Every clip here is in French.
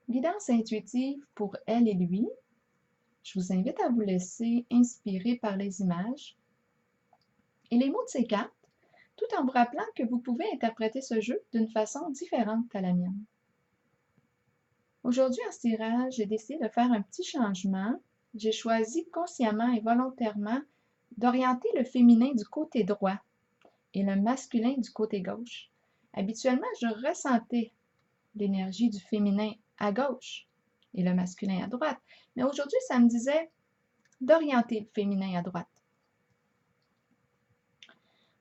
Guidance intuitive pour elle et lui. Je vous invite à vous laisser inspirer par les images et les mots de ces cartes, tout en vous rappelant que vous pouvez interpréter ce jeu d'une façon différente à la mienne. Aujourd'hui, en ce tirage, j'ai décidé de faire un petit changement. J'ai choisi consciemment et volontairement d'orienter le féminin du côté droit et le masculin du côté gauche. Habituellement, je ressentais l'énergie du féminin à gauche et le masculin à droite. Mais aujourd'hui, ça me disait d'orienter le féminin à droite.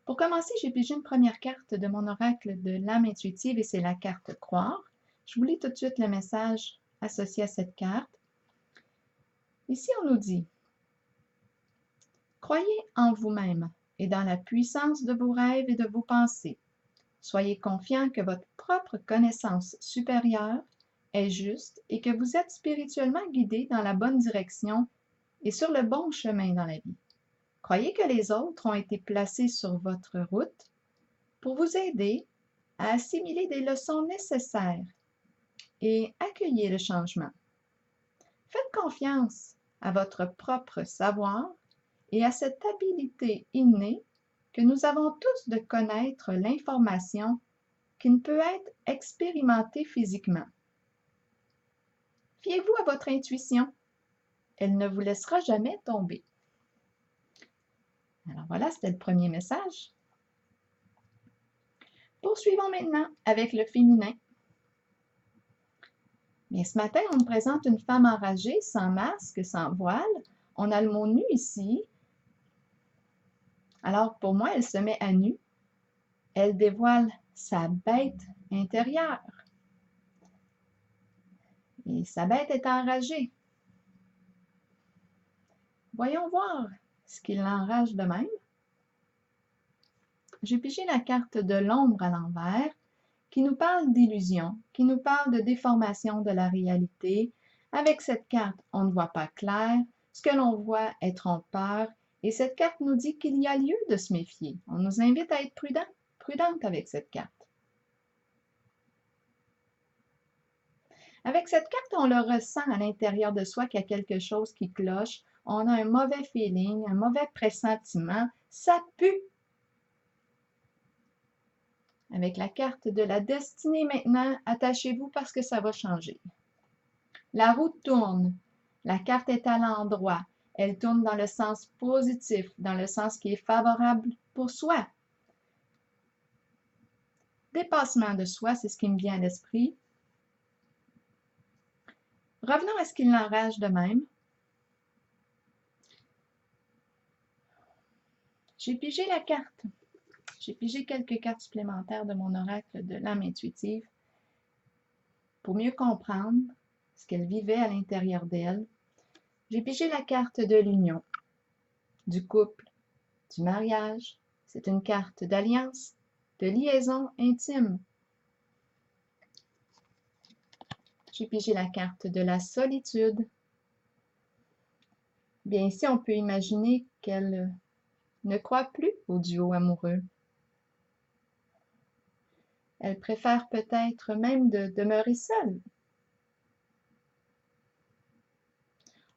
Pour commencer, j'ai pigé une première carte de mon oracle de l'âme intuitive et c'est la carte Croire. Je vous lis tout de suite le message associé à cette carte. Ici, on nous dit « Croyez en vous-même et dans la puissance de vos rêves et de vos pensées. Soyez confiant que votre propre connaissance supérieure est juste et que vous êtes spirituellement guidé dans la bonne direction et sur le bon chemin dans la vie. Croyez que les autres ont été placés sur votre route pour vous aider à assimiler des leçons nécessaires et accueillir le changement. Faites confiance à votre propre savoir et à cette habilité innée que nous avons tous de connaître l'information qui ne peut être expérimentée physiquement. Fiez-vous à votre intuition. Elle ne vous laissera jamais tomber. » Alors voilà, c'était le premier message. Poursuivons maintenant avec le féminin. Bien, ce matin, on me présente une femme enragée, sans masque, sans voile. On a le mot nu ici. Alors, pour moi, elle se met à nu. Elle dévoile sa bête intérieure. Et sa bête est enragée. Voyons voir ce qui l'enrage de même. J'ai pigé la carte de l'ombre à l'envers qui nous parle d'illusion, qui nous parle de déformation de la réalité. Avec cette carte, on ne voit pas clair. Ce que l'on voit est trompeur. Et cette carte nous dit qu'il y a lieu de se méfier. On nous invite à être prudente avec cette carte. Avec cette carte, on le ressent à l'intérieur de soi qu'il y a quelque chose qui cloche. On a un mauvais feeling, un mauvais pressentiment. Ça pue. Avec la carte de la destinée maintenant, attachez-vous parce que ça va changer. La roue tourne. La carte est à l'endroit. Elle tourne dans le sens positif, dans le sens qui est favorable pour soi. Dépassement de soi, c'est ce qui me vient à l'esprit. Revenons à ce qui l'enrage de même. J'ai pigé la carte. J'ai pigé quelques cartes supplémentaires de mon oracle de l'âme intuitive pour mieux comprendre ce qu'elle vivait à l'intérieur d'elle. J'ai pigé la carte de l'union, du couple, du mariage. C'est une carte d'alliance, de liaison intime. J'ai pigé la carte de la solitude. Bien ici, on peut imaginer qu'elle ne croit plus au duo amoureux. Elle préfère peut-être même de demeurer seule.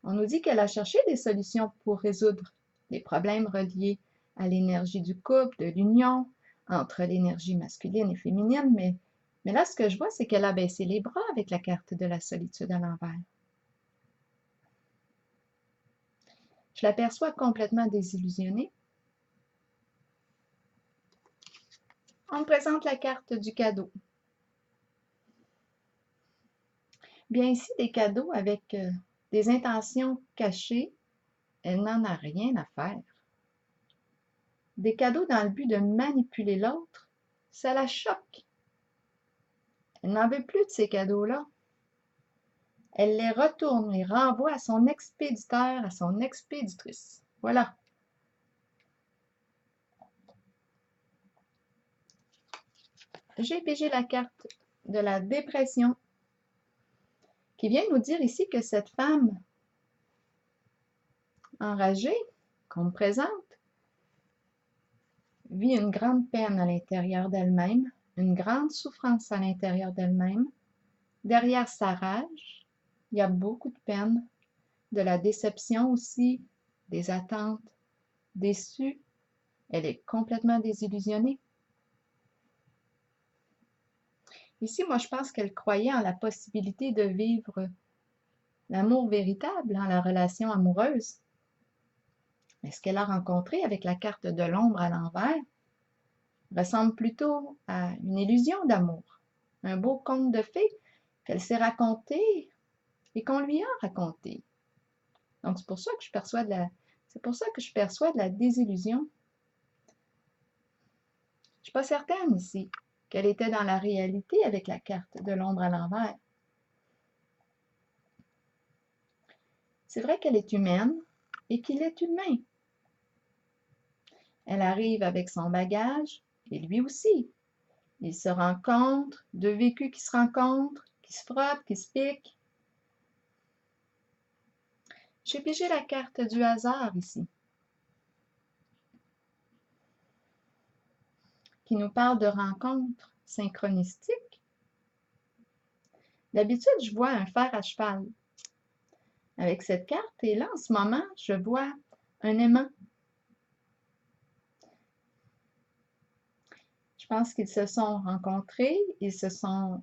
On nous dit qu'elle a cherché des solutions pour résoudre les problèmes reliés à l'énergie du couple, de l'union, entre l'énergie masculine et féminine, mais là, ce que je vois, c'est qu'elle a baissé les bras avec la carte de la solitude à l'envers. Je l'aperçois complètement désillusionnée. On me présente la carte du cadeau. Bien ici, des cadeaux avec des intentions cachées, elle n'en a rien à faire. Des cadeaux dans le but de manipuler l'autre, ça la choque. Elle n'en veut plus de ces cadeaux-là. Elle les retourne, les renvoie à son expéditeur, à son expéditrice. Voilà. J'ai pigé la carte de la dépression qui vient nous dire ici que cette femme enragée qu'on me présente vit une grande peine à l'intérieur d'elle-même, une grande souffrance à l'intérieur d'elle-même. Derrière sa rage, il y a beaucoup de peine, de la déception aussi, des attentes, déçue. Elle est complètement désillusionnée. Ici, moi, je pense qu'elle croyait en la possibilité de vivre l'amour véritable, en la relation amoureuse. Mais ce qu'elle a rencontré avec la carte de l'ombre à l'envers ressemble plutôt à une illusion d'amour, un beau conte de fées qu'elle s'est raconté et qu'on lui a raconté. Donc, c'est pour ça que je perçois de la désillusion. Je ne suis pas certaine ici qu'elle était dans la réalité avec la carte de l'ombre à l'envers. C'est vrai qu'elle est humaine et qu'il est humain. Elle arrive avec son bagage et lui aussi. Ils se rencontrent, deux vécus qui se rencontrent, qui se frottent, qui se piquent. J'ai pigé la carte du hasard ici, qui nous parle de rencontres synchronistiques. D'habitude, je vois un fer à cheval avec cette carte et là, en ce moment, je vois un aimant. Je pense qu'ils se sont rencontrés, ils se sont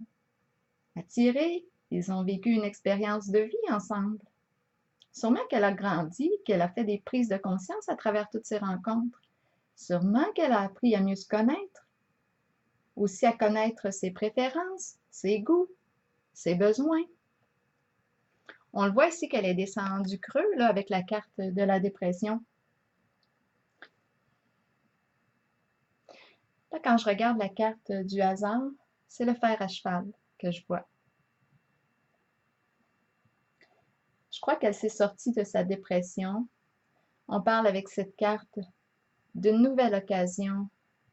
attirés, ils ont vécu une expérience de vie ensemble. Sûrement qu'elle a grandi, qu'elle a fait des prises de conscience à travers toutes ces rencontres. Sûrement qu'elle a appris à mieux se connaître, aussi à connaître ses préférences, ses goûts, ses besoins. On le voit ici qu'elle est descendue creux là, avec la carte de la dépression. Là, quand je regarde la carte du hasard, c'est le fer à cheval que je vois. Je crois qu'elle s'est sortie de sa dépression. On parle avec cette carte d'une nouvelle occasion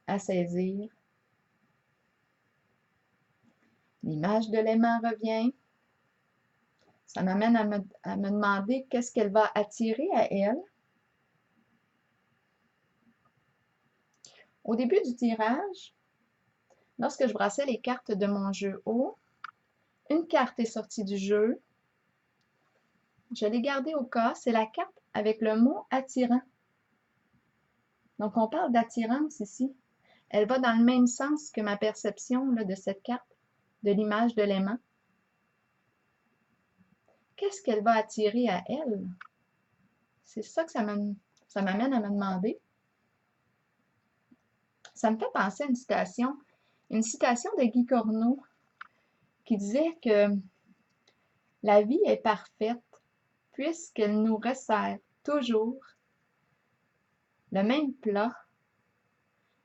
à saisir. L'image de l'aimant revient. Ça m'amène à me demander qu'est-ce qu'elle va attirer à elle. Au début du tirage, lorsque je brassais les cartes de mon jeu haut, une carte est sortie du jeu. Je l'ai gardée au cas, c'est la carte avec le mot attirant. Donc, on parle d'attirance ici. Elle va dans le même sens que ma perception là, de cette carte, de l'image de l'aimant. Qu'est-ce qu'elle va attirer à elle? C'est ça que ça m'amène à me demander. Ça me fait penser à une citation de Guy Corneau qui disait que la vie est parfaite puisqu'elle nous resserre toujours le même plat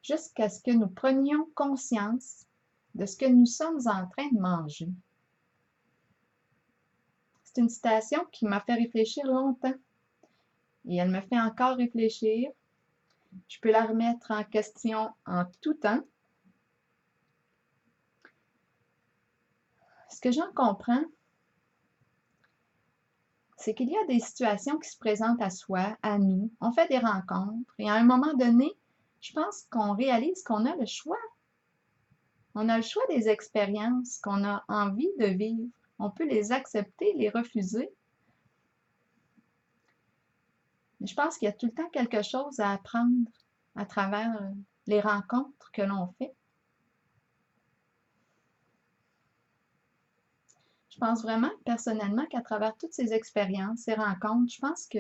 jusqu'à ce que nous prenions conscience de ce que nous sommes en train de manger. C'est une citation qui m'a fait réfléchir longtemps et elle me fait encore réfléchir. Je peux la remettre en question en tout temps. Ce que j'en comprends, c'est qu'il y a des situations qui se présentent à soi, à nous. On fait des rencontres et à un moment donné, je pense qu'on réalise qu'on a le choix. On a le choix des expériences qu'on a envie de vivre. On peut les accepter, les refuser. Mais je pense qu'il y a tout le temps quelque chose à apprendre à travers les rencontres que l'on fait. Je pense vraiment, personnellement, qu'à travers toutes ces expériences, ces rencontres, je pense que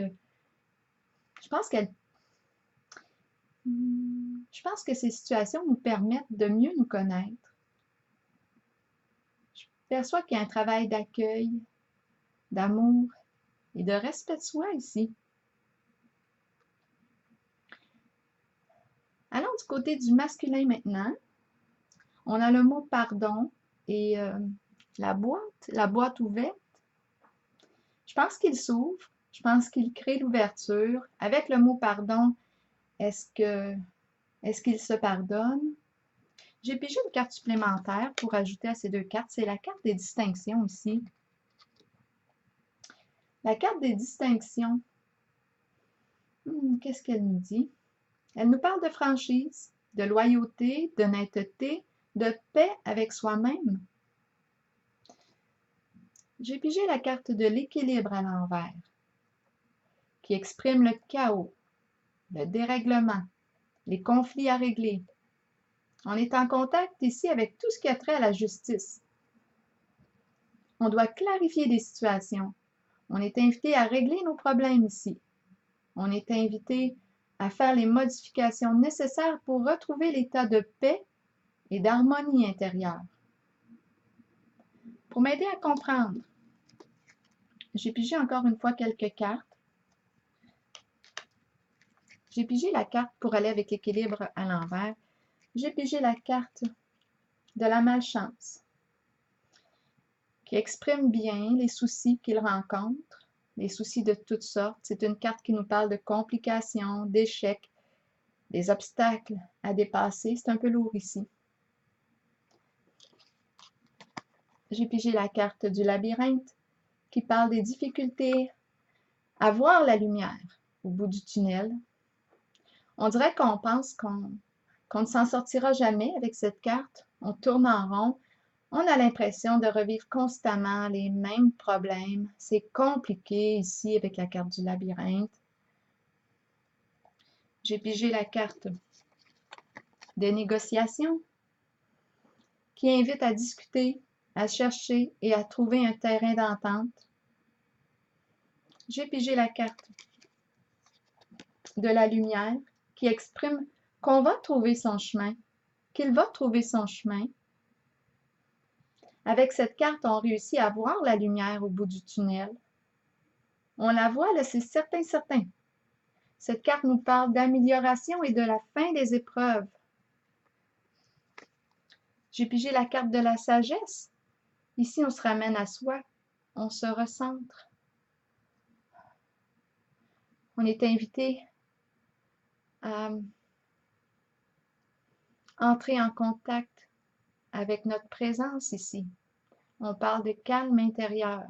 ces situations nous permettent de mieux nous connaître. Je perçois qu'il y a un travail d'accueil, d'amour et de respect de soi ici. Allons du côté du masculin maintenant. On a le mot pardon et la boîte ouverte. Je pense qu'il s'ouvre, je pense qu'il crée l'ouverture. Avec le mot pardon, est-ce qu'il se pardonne? J'ai pigé une carte supplémentaire pour ajouter à ces deux cartes. C'est la carte des distinctions ici. La carte des distinctions. Qu'est-ce qu'elle nous dit? Elle nous parle de franchise, de loyauté, d'honnêteté, de paix avec soi-même. J'ai pigé la carte de l'équilibre à l'envers, qui exprime le chaos, le dérèglement, les conflits à régler. On est en contact ici avec tout ce qui a trait à la justice. On doit clarifier des situations. On est invité à régler nos problèmes ici. On est invité à faire les modifications nécessaires pour retrouver l'état de paix et d'harmonie intérieure. Pour m'aider à comprendre, j'ai pigé encore une fois quelques cartes. J'ai pigé la carte pour aller avec l'équilibre à l'envers. J'ai pigé la carte de la malchance, qui exprime bien les soucis qu'il rencontre, les soucis de toutes sortes. C'est une carte qui nous parle de complications, d'échecs, des obstacles à dépasser. C'est un peu lourd ici. J'ai pigé la carte du labyrinthe, qui parle des difficultés à voir la lumière au bout du tunnel. On dirait qu'on pense qu'on ne s'en sortira jamais avec cette carte. On tourne en rond. On a l'impression de revivre constamment les mêmes problèmes. C'est compliqué ici avec la carte du labyrinthe. J'ai pigé la carte des négociations qui invite à discuter, à chercher et à trouver un terrain d'entente. J'ai pigé la carte de la lumière qui exprime qu'on va trouver son chemin, qu'il va trouver son chemin. Avec cette carte, on réussit à voir la lumière au bout du tunnel. On la voit, là, c'est certain. Cette carte nous parle d'amélioration et de la fin des épreuves. J'ai pigé la carte de la sagesse. Ici, on se ramène à soi, on se recentre. On est invité à entrer en contact avec notre présence ici. On parle de calme intérieur.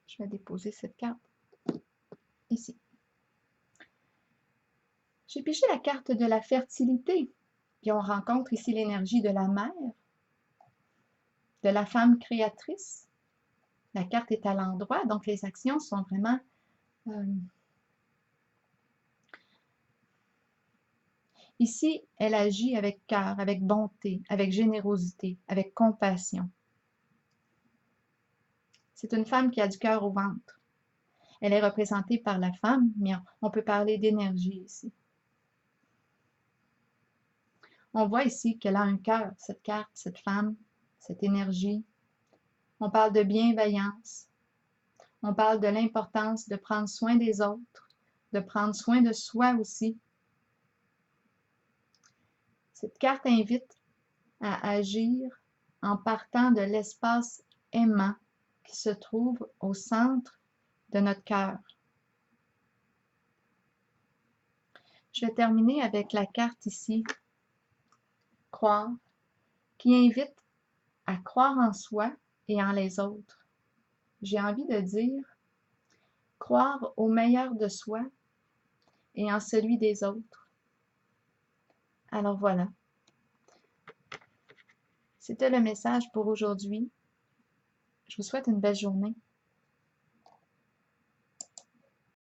Je vais déposer cette carte ici. J'ai pigé la carte de la fertilité. Puis on rencontre ici l'énergie de la mère, de la femme créatrice. La carte est à l'endroit, donc les actions sont vraiment ici, elle agit avec cœur, avec bonté, avec générosité, avec compassion. C'est une femme qui a du cœur au ventre. Elle est représentée par la femme, mais on peut parler d'énergie ici. On voit ici qu'elle a un cœur, cette carte, cette femme, cette énergie. On parle de bienveillance. On parle de l'importance de prendre soin des autres, de prendre soin de soi aussi. Cette carte invite à agir en partant de l'espace aimant qui se trouve au centre de notre cœur. Je vais terminer avec la carte ici, croire, qui invite à croire en soi et en les autres. J'ai envie de dire croire au meilleur de soi et en celui des autres. Alors voilà. C'était le message pour aujourd'hui. Je vous souhaite une belle journée.